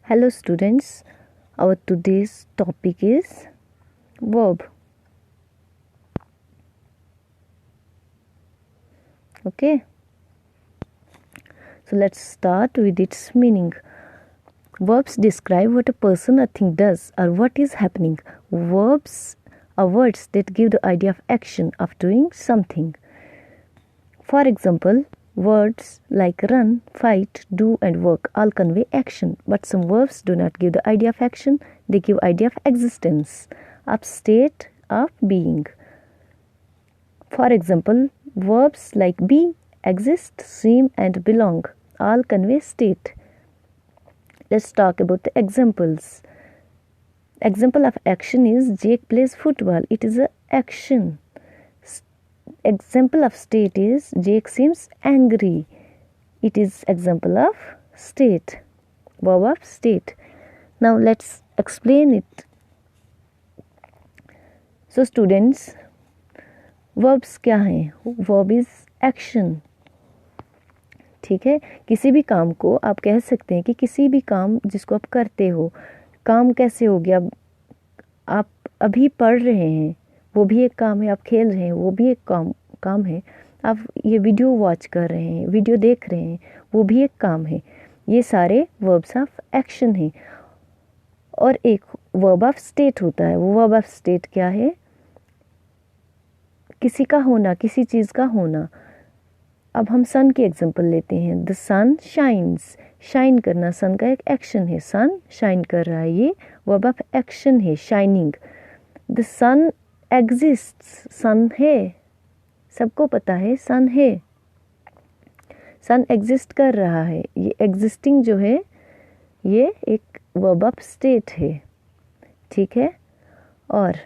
Hello students, our today's topic is verb. Okay, so let's start with its meaning. Verbs describe what a person or thing does or what is happening. Verbs are words that give the idea of action, of doing something. For example, words like run, fight, do and work all convey action, but some verbs do not give the idea of action, they give idea of existence, of state, of being. For example, verbs like be, exist, seem and belong all convey state. Let's talk about the examples. Example of action is Jake plays football. It is an action. Example of state is Jake seems angry. It is example of state. Verb of state. Now let's explain it. So students, verbs क्या हैं? Verb is action. ठीक है, किसी भी काम को आप कह सकते हैं कि किसी भी काम जिसको आप करते हो, काम कैसे हो गया, आप अभी पढ़ रहे हैं वो भी एक काम है, आप खेल रहे हैं वो भी एक काम है, आप ये वीडियो वॉच कर रहे हैं, वीडियो देख रहे हैं वो भी एक काम है. ये सारे वर्ब्स ऑफ एक्शन हैं. और एक वर्ब ऑफ स्टेट होता है. वो वर्ब ऑफ स्टेट क्या है? किसी का होना, किसी चीज़ का होना. अब हम सन की एग्जांपल लेते हैं. The sun shines. शाइन करना सन का एक एक्शन है. सन शाइन कर रहा है, ये वर्ब ऑफ एक्शन है, shining. The sun exists. Sun है, सबको पता है सन है. सन एग्जिस्ट कर रहा है. ये एग्जिस्टिंग जो है ये एक वर्ब ऑफ स्टेट है. ठीक है. और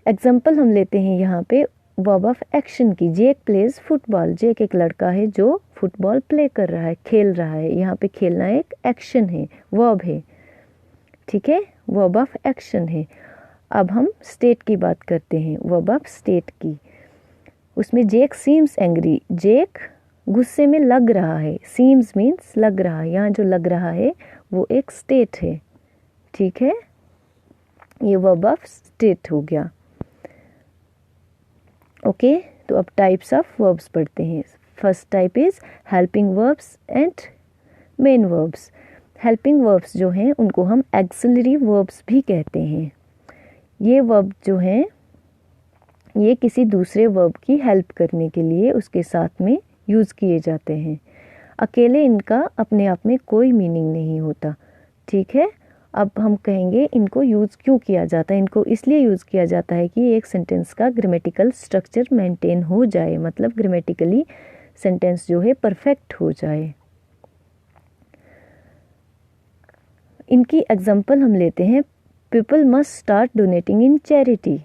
एग्जाम्पल हम लेते हैं यहाँ पे वर्ब ऑफ एक्शन की. जेक प्लेज फुटबॉल. जेक एक लड़का है जो फुटबॉल प्ले कर रहा है, खेल रहा है. यहाँ पे खेलना एक एक्शन है, वर्ब है. ठीक है, वर्ब ऑफ एक्शन है. अब हम स्टेट की बात करते हैं, वर्ब ऑफ स्टेट की. उसमें जेक सीम्स एंग्री. जेक गुस्से में लग रहा है. सीम्स मीन्स लग रहा है. यहाँ जो लग रहा है वो एक स्टेट है. ठीक है, ये वर्ब ऑफ स्टेट हो गया. ओके, तो अब टाइप्स ऑफ वर्ब्स पढ़ते हैं. First type is helping verbs and main verbs. Helping verbs जो हैं उनको हम एक्सिलरी वर्ब्स भी कहते हैं. ये वर्ब जो हैं ये किसी दूसरे वर्ब की हेल्प करने के लिए उसके साथ में यूज़ किए जाते हैं. अकेले इनका अपने आप में कोई मीनिंग नहीं होता. ठीक है, अब हम कहेंगे इनको यूज़ क्यों किया जाता है. इनको इसलिए यूज़ किया जाता है कि एक सेंटेंस का ग्रामेटिकल स्ट्रक्चर मेंटेन हो जाए, मतलब ग्रामेटिकली सेंटेंस जो है परफेक्ट हो जाए. इनकी एग्जांपल हम लेते हैं. पीपल मस्ट स्टार्ट डोनेटिंग इन चैरिटी.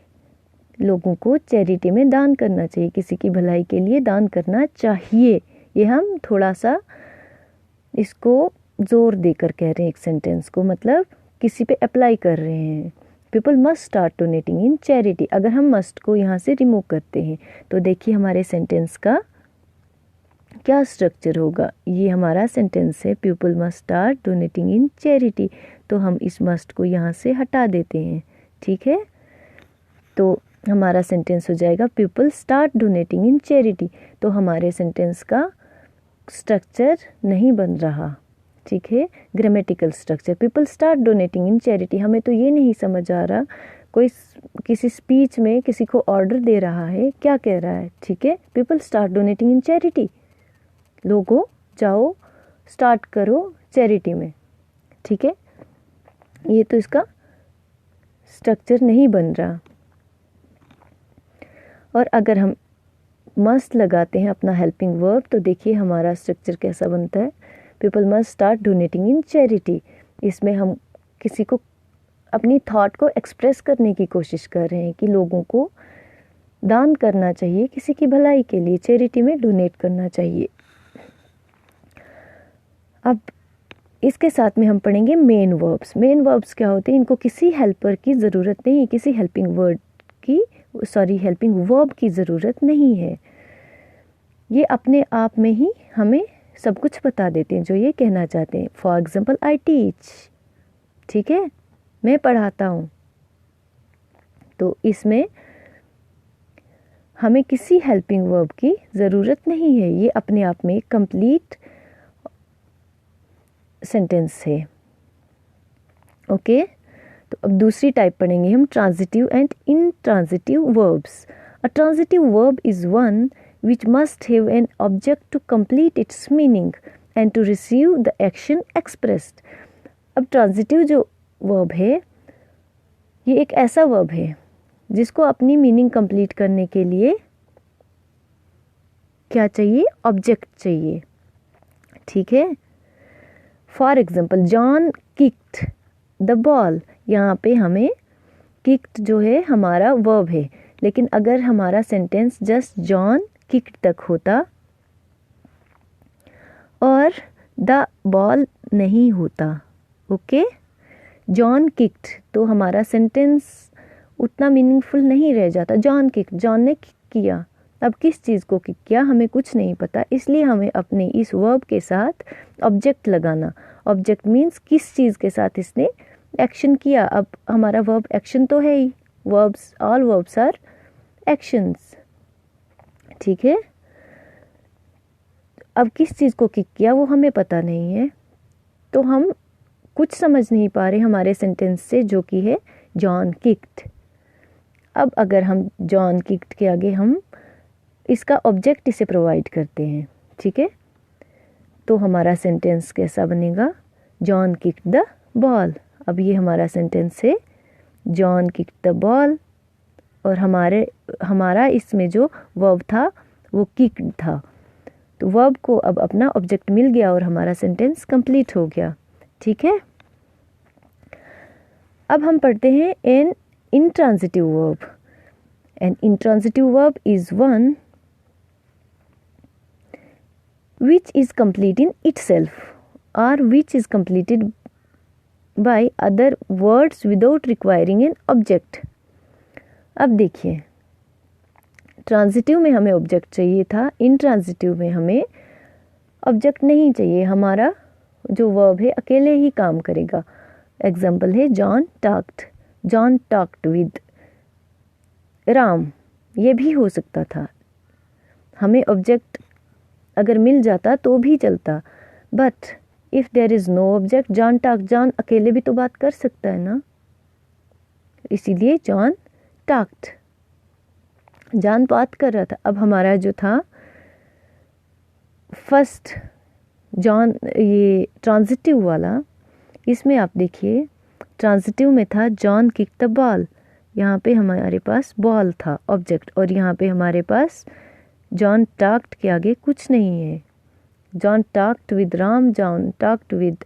लोगों को चैरिटी में दान करना चाहिए, किसी की भलाई के लिए दान करना चाहिए. ये हम थोड़ा सा इसको जोर देकर कह रहे हैं एक सेंटेंस को, मतलब किसी पे अप्लाई कर रहे हैं. पीपल मस्ट स्टार्ट डोनेटिंग इन चैरिटी. अगर हम मस्ट को यहाँ से रिमूव करते हैं तो देखिए हमारे सेंटेंस का क्या स्ट्रक्चर होगा. ये हमारा सेंटेंस है, पीपल मस्ट स्टार्ट डोनेटिंग इन चैरिटी. तो हम इस मस्ट को यहाँ से हटा देते हैं. ठीक है, तो हमारा सेंटेंस हो जाएगा पीपल स्टार्ट डोनेटिंग इन चैरिटी. तो हमारे सेंटेंस का स्ट्रक्चर नहीं बन रहा. ठीक है, grammatical structure. People start donating इन चैरिटी. हमें तो ये नहीं समझ आ रहा, कोई किसी स्पीच में किसी को ऑर्डर दे रहा है, क्या कह रहा है. ठीक है, पीपल स्टार्ट डोनेटिंग इन चैरिटी. लोगों जाओ स्टार्ट करो चैरिटी में. ठीक है, ये तो इसका स्ट्रक्चर नहीं बन रहा. और अगर हम मस्ट लगाते हैं अपना हेल्पिंग वर्ब तो देखिए हमारा स्ट्रक्चर कैसा बनता है. पीपल मस्ट स्टार्ट डोनेटिंग इन चैरिटी. इसमें हम किसी को अपनी थॉट को एक्सप्रेस करने की कोशिश कर रहे हैं कि लोगों को दान करना चाहिए, किसी की भलाई के लिए चैरिटी में डोनेट करना चाहिए. अब इसके साथ में हम पढ़ेंगे मेन वर्ब्स. मेन वर्ब्स क्या होते हैं? इनको किसी हेल्पर की ज़रूरत नहीं, किसी हेल्पिंग वर्ब की ज़रूरत नहीं है. ये अपने आप में ही हमें सब कुछ बता देते हैं जो ये कहना चाहते हैं। फॉर एग्जाम्पल आई टीच, ठीक है, मैं पढ़ाता हूँ। तो इसमें हमें किसी हेल्पिंग वर्ब की ज़रूरत नहीं है, ये अपने आप में कंप्लीट सेंटेंस है। ओके, तो अब दूसरी टाइप पढ़ेंगे हम, transitive and intransitive verbs. A transitive verb is one which must have an object to complete its meaning and to receive the action expressed। अब ट्रांजिटिव जो वर्ब है ये एक ऐसा वर्ब है जिसको अपनी मीनिंग कंप्लीट करने के लिए क्या चाहिए, ऑब्जेक्ट चाहिए, ठीक है। For example John kicked the ball, यहाँ पे हमें किक्ड जो है हमारा वर्ब है, लेकिन अगर हमारा सेंटेंस जस्ट जॉन किक्ड तक होता और द बॉल नहीं होता, ओके, जॉन किक्ड, तो हमारा सेंटेंस उतना मीनिंगफुल नहीं रह जाता। जॉन किक्ड, जॉन ने किक किया, अब किस चीज़ को किक किया हमें कुछ नहीं पता, इसलिए हमें अपने इस वर्ब के साथ ऑब्जेक्ट लगाना। ऑब्जेक्ट मीन्स किस चीज़ के साथ इसने एक्शन किया। अब हमारा वर्ब एक्शन तो है ही, verbs, all verbs are actions, ठीक है। अब किस चीज़ को किक किया वो हमें पता नहीं है, तो हम कुछ समझ नहीं पा रहे हमारे सेंटेंस से, जो कि है जॉन किक्ड। अब अगर हम जॉन किक्ड के आगे हम इसका ऑब्जेक्ट इसे प्रोवाइड करते हैं, ठीक है, तो हमारा सेंटेंस कैसा बनेगा, जॉन किक्ड द बॉल। अब ये हमारा सेंटेंस है जॉन किक्ड द बॉल, और हमारा इसमें जो वर्ब था वो किक्ड था, तो वर्ब को अब अपना ऑब्जेक्ट मिल गया और हमारा सेंटेंस कंप्लीट हो गया, ठीक है। अब हम पढ़ते हैं an intransitive verb. An intransitive verb is one which is complete in itself or which is completed by other words without requiring an object। अब देखिए, ट्रांजिटिव में हमें ऑब्जेक्ट चाहिए था, इंट्रांजिटिव में हमें ऑब्जेक्ट नहीं चाहिए, हमारा जो वर्ब है अकेले ही काम करेगा। एग्जाम्पल है जॉन टॉक्ड विद राम, ये भी हो सकता था, हमें ऑब्जेक्ट अगर मिल जाता तो भी चलता, but if there is no object, John अकेले भी तो बात कर सकता है ना, इसीलिए जॉन टॉक्ड, जॉन बात कर रहा था। अब हमारा जो था फर्स्ट जॉन, ये ट्रांजिटिव वाला, इसमें आप देखिए ट्रांजिटिव में था जॉन किक्ड द बॉल, यहाँ पे हमारे पास बॉल था ऑब्जेक्ट, और यहाँ पे हमारे पास जॉन टॉक्ड के आगे कुछ नहीं है। John talked with Ram, John talked with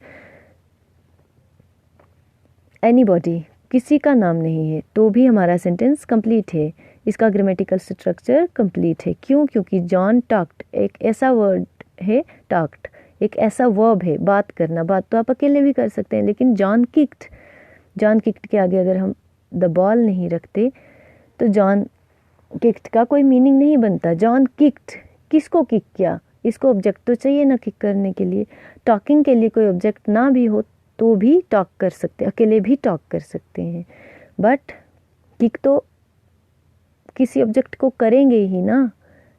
anybody, किसी का नाम नहीं है, तो भी हमारा सेंटेंस कंप्लीट है, इसका ग्रामेटिकल स्ट्रक्चर कंप्लीट है। क्यों? क्योंकि जॉन टॉक्ड एक ऐसा वर्ड है, टॉक्ड एक ऐसा वर्ब है, बात करना। बात तो आप अकेले भी कर सकते हैं, लेकिन जॉन किक्ड के आगे अगर हम द बॉल नहीं रखते तो जॉन किक्ड का कोई मीनिंग नहीं बनता। जॉन किक्ड, किसको किक किया, इसको ऑब्जेक्ट तो चाहिए ना किक करने के लिए। टॉकिंग के लिए कोई ऑब्जेक्ट ना भी हो तो भी टॉक कर सकते, अकेले भी टॉक कर सकते हैं, बट किक तो किसी ऑब्जेक्ट को करेंगे ही ना।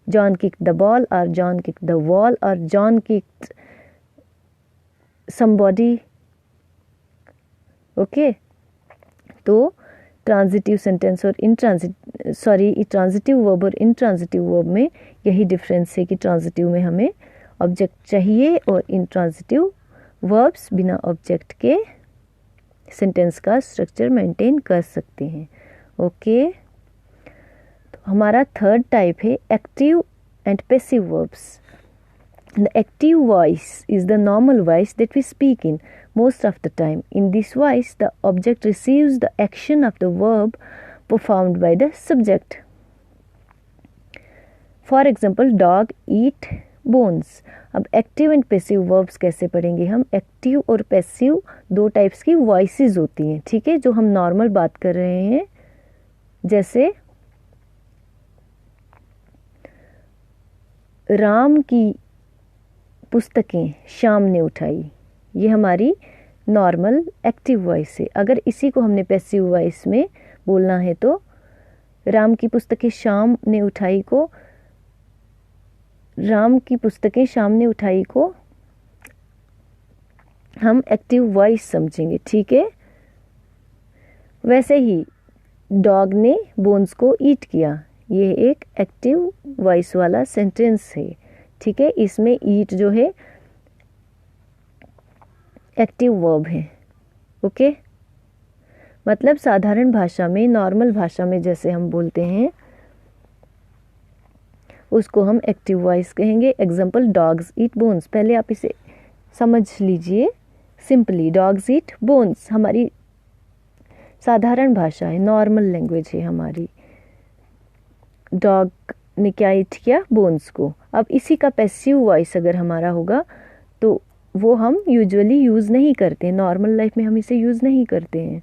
जॉन किक्ड द बॉल और जॉन किक्ड द वॉल और जॉन किक्ड समबॉडी, ओके। तो ट्रांजिटिव सेंटेंस और ट्रांजिटिव वर्ब और इंट्रांजिटिव वर्ब में यही डिफरेंस है कि ट्रांजिटिव में हमें ऑब्जेक्ट चाहिए और इंट्रांजिटिव वर्ब्स बिना ऑब्जेक्ट के सेंटेंस का स्ट्रक्चर मेंटेन कर सकते हैं, ओके। तो हमारा थर्ड टाइप है active and passive verbs. The active voice is the normal voice that we speak in most of the time. In this voice, the object receives the action of the verb performed by the subject. For example, dog eat bones. अब active and passive verbs कैसे पढ़ेंगे हम? Active और passive दो types की voices होती हैं, ठीक है, जो हम नॉर्मल बात कर रहे हैं, जैसे राम की पुस्तकें शाम ने उठाई, ये हमारी नॉर्मल एक्टिव वॉइस है। अगर इसी को हमने पैसिव वॉइस में बोलना है तो राम की पुस्तकें शाम ने उठाई को, राम की पुस्तकें शाम ने उठाई को हम एक्टिव वॉइस समझेंगे, ठीक है। वैसे ही डॉग ने बोन्स को ईट किया, ये एक एक्टिव वॉइस वाला सेंटेंस है, ठीक है। इसमें ईट जो है एक्टिव वर्ब है, ओके। मतलब साधारण भाषा में, नॉर्मल भाषा में जैसे हम बोलते हैं उसको हम एक्टिव वॉइस कहेंगे। एग्जाम्पल डॉग्स ईट बोन्स, पहले आप इसे समझ लीजिए सिंपली। डॉग्स ईट बोन्स हमारी साधारण भाषा है, नॉर्मल लैंग्वेज है हमारी। डॉग ने क्या ईट किया? बोन्स को। अब इसी का पैसिव वॉइस अगर हमारा होगा तो वो हम यूजुअली यूज़ नहीं करते, नॉर्मल लाइफ में हम इसे यूज़ नहीं करते हैं।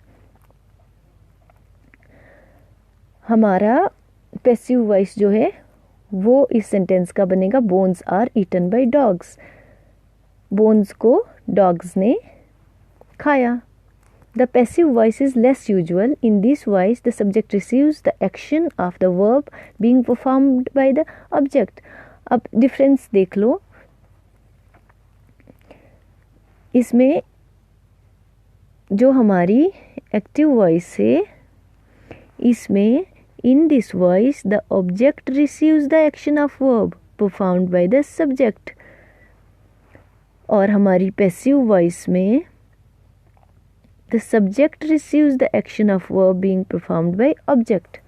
हमारा पैसिव वॉइस जो है वो इस सेंटेंस का बनेगा bones are eaten by dogs, bones को डॉग्स ने खाया। The passive voice is less usual. In this voice, the subject receives the action of the verb being performed by the object. अब डिफरेंस देख लो, इसमें जो हमारी एक्टिव वॉइस है, इसमें in this voice the object receives the action of verb performed by the subject, और हमारी passive voice में the subject receives the action of verb being performed by object.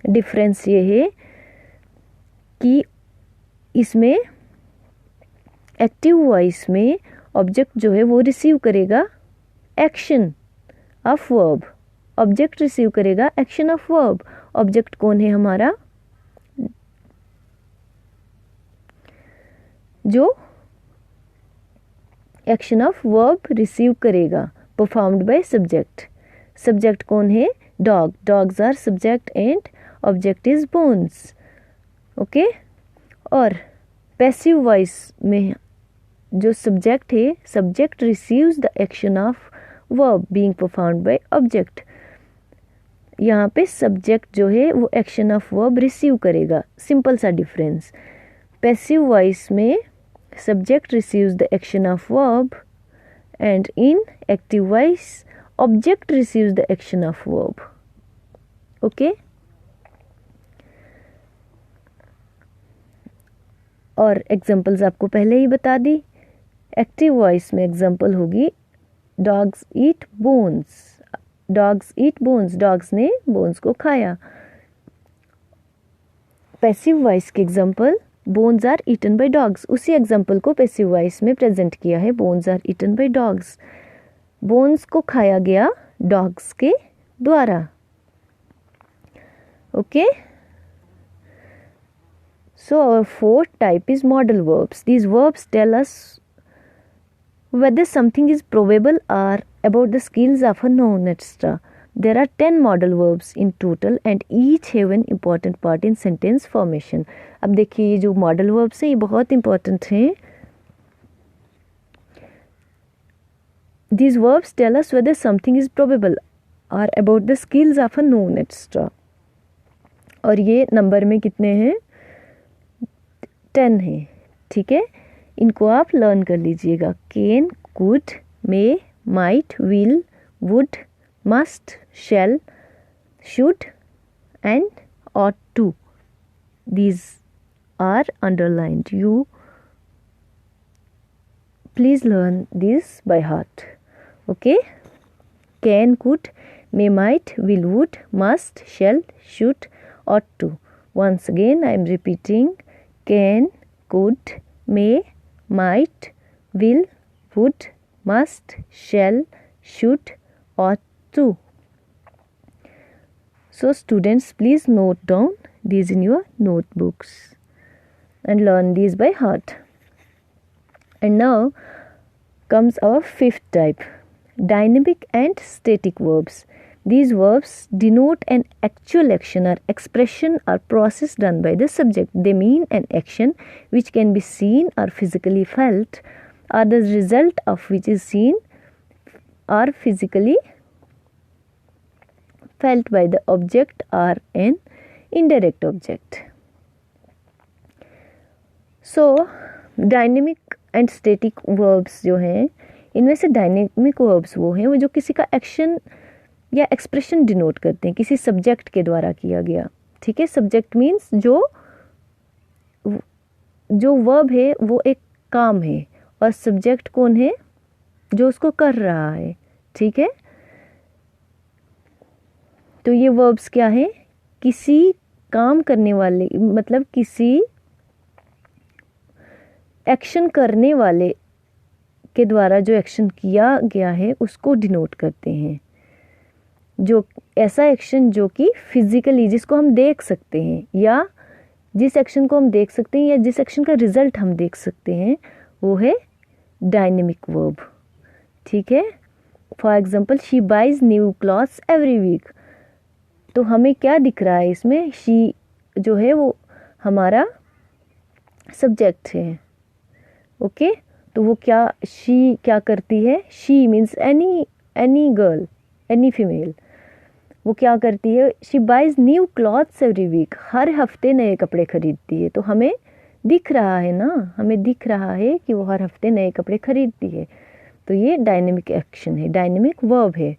Difference ये है कि इसमें एक्टिव वॉइस में ऑब्जेक्ट जो है वो रिसीव करेगा action of verb, object receive करेगा एक्शन ऑफ वर्ब। ऑब्जेक्ट कौन है हमारा? जो एक्शन ऑफ वर्ब रिसीव करेगा, परफॉर्म्ड बाय सब्जेक्ट। सब्जेक्ट कौन है? Dog. Dogs are subject and object is bones, okay. और पैसिव वॉइस में जो सब्जेक्ट है, subject receives the action of verb being performed by object. यहाँ पे सब्जेक्ट जो है वो एक्शन ऑफ वर्ब रिसीव करेगा, सिंपल सा डिफरेंस। पैसिव वॉइस में subject receives the action of verb and in active voice object receives the action of verb, okay। और examples आपको पहले ही बता दी। एक्टिव वॉइस में एग्जांपल होगी dogs eat bones, dogs eat bones, dogs ने बोन्स को खाया। पैसिव वॉइस के example bones are eaten by dogs, उसी एग्जाम्पल को पैसिव वॉइस में प्रेजेंट किया है, bones are eaten by dogs. Bones को खाया गया डॉग्स के द्वारा, okay. So our fourth type is modal verbs. These verbs tell us whether something is probable or about the skills of a noun, etc. There are 10 modal verbs in total and each have an important part in sentence formation. अब देखिए ये जो modal verbs हैं ये बहुत important हैं। These verbs tell us whether something is probable or about the skills of a noun, etc. और ये नंबर में कितने हैं? 10 हैं, ठीक है। इनको आप लर्न कर लीजिएगा। Can, could, may, might, will, would, must, shall, should and ought to. These are underlined. You please learn this by heart, okay? Can, could, may, might, will, would, must, shall, should, ought to. Once again I am repeating: can, could, may, might, will, would, must, shall, should, ought to. So students, please note down these in your notebooks and learn these by heart. And now comes our fifth type, dynamic and static verbs. These verbs denote an actual action or expression or process done by the subject. They mean an action which can be seen or physically felt, or the result of which is seen or physically felt by the object or an indirect object. So dynamic and static verbs जो हैं, इनमें से dynamic verbs वो हैं वो जो किसी का एक्शन या एक्सप्रेशन डिनोट करते हैं, किसी सब्जेक्ट के द्वारा किया गया। ठीक है, सब्जेक्ट मीन्स जो वर्ब है वो एक काम है, और सब्जेक्ट कौन है, जो उसको कर रहा है। ठीक है, तो ये वर्ब्स क्या है, किसी काम करने वाले, मतलब किसी एक्शन करने वाले के द्वारा जो एक्शन किया गया है उसको डिनोट करते हैं। जो ऐसा एक्शन जो कि फिजिकली, जिसको हम देख सकते हैं, या जिस एक्शन को हम देख सकते हैं, या जिस एक्शन का रिजल्ट हम देख सकते हैं, वो है डायनेमिक वर्ब। ठीक है, for example she buys new clothes every week. तो हमें क्या दिख रहा है इसमें, शी जो है वो हमारा सब्जेक्ट है। ओके, तो वो क्या, शी क्या करती है, she means any girl, any female, वो क्या करती है, she buys new clothes every week, हर हफ्ते नए कपड़े खरीदती है। तो हमें दिख रहा है ना, हमें दिख रहा है कि वो हर हफ्ते नए कपड़े खरीदती है। तो ये डायनेमिक एक्शन है, डायनेमिक वर्ब है।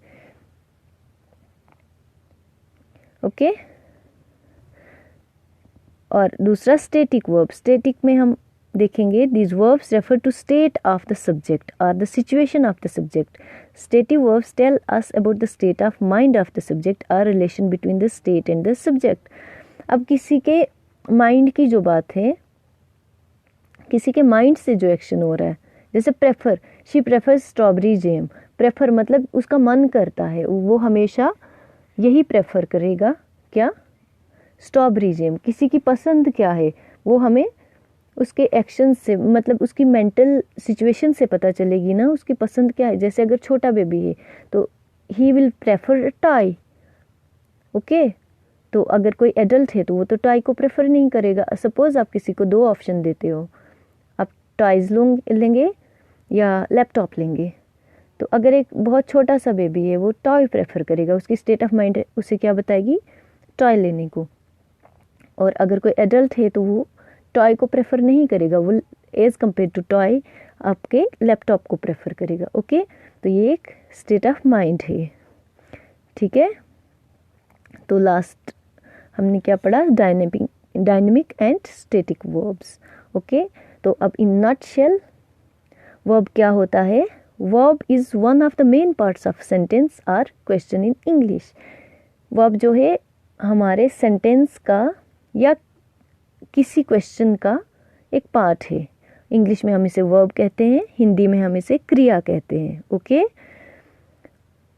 ओके, और दूसरा स्टैटिक वर्ब। स्टैटिक में हम देखेंगे, these verbs refer to state of the subject or the situation of the subject. Stative verbs tell us about the state of mind of the subject or relation between the state and the subject. अब किसी के mind की जो बात है, किसी के mind से जो एक्शन हो रहा है, जैसे prefer, she prefer strawberry jam. Prefer मतलब उसका मन करता है, वो हमेशा यही प्रेफर करेगा, क्या, स्ट्रॉबेरी जैम। किसी की पसंद क्या है, वो हमें उसके एक्शन से, मतलब उसकी मेंटल सिचुएशन से पता चलेगी ना, उसकी पसंद क्या है। जैसे अगर छोटा बेबी है तो he will prefer toy. Okay, तो अगर कोई एडल्ट है तो वो तो टॉय को प्रेफर नहीं करेगा। सपोज आप किसी को 2 ऑप्शन देते हो, आप टॉयज़ लेंगे या लैपटॉप लेंगे, तो अगर एक बहुत छोटा सा बेबी है वो टॉय प्रेफर करेगा, उसकी स्टेट ऑफ माइंड उसे क्या बताएगी, टॉय लेने को। और अगर कोई एडल्ट है तो वो टॉय को प्रेफर नहीं करेगा, वो एज़ कम्पेयर टू टॉय आपके लैपटॉप को प्रेफर करेगा। ओके, तो ये एक स्टेट ऑफ माइंड है। ठीक है, तो लास्ट हमने क्या पढ़ा, dynamic and static verbs. Okay, तो अब इन नटशेल वर्ब क्या होता है, verb is one of the main parts of sentence और क्वेश्चन इन इंग्लिश। वर्ब जो है हमारे सेंटेंस का या किसी क्वेश्चन का एक पार्ट है। इंग्लिश में हम इसे वर्ब कहते हैं, हिंदी में हम इसे क्रिया कहते हैं। ओके,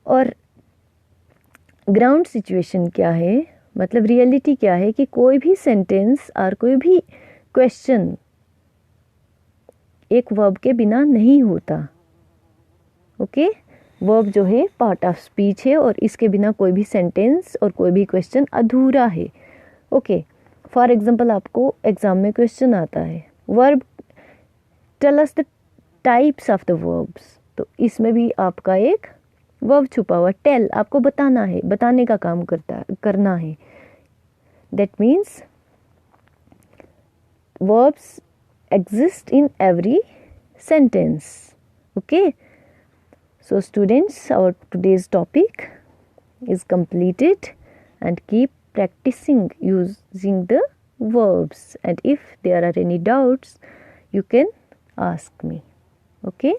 और ग्राउंड सिचुएशन क्या है, मतलब रियलिटी क्या है कि कोई भी सेंटेंस और कोई भी क्वेश्चन एक वर्ब के बिना नहीं होता। ओके, वर्ब जो है पार्ट ऑफ स्पीच है, और इसके बिना कोई भी सेंटेंस और कोई भी क्वेश्चन अधूरा है। ओके, फॉर एग्जाम्पल आपको एग्जाम में क्वेश्चन आता है, verb tell us the types of the verbs, तो इसमें भी आपका एक वर्ब छुपा हुआ, टेल, आपको बताना है, बताने का काम करना है। That means verbs exist in every sentence. Okay, so students, our today's topic is completed, and keep practicing using the verbs, and if there are any doubts you can ask me. Okay.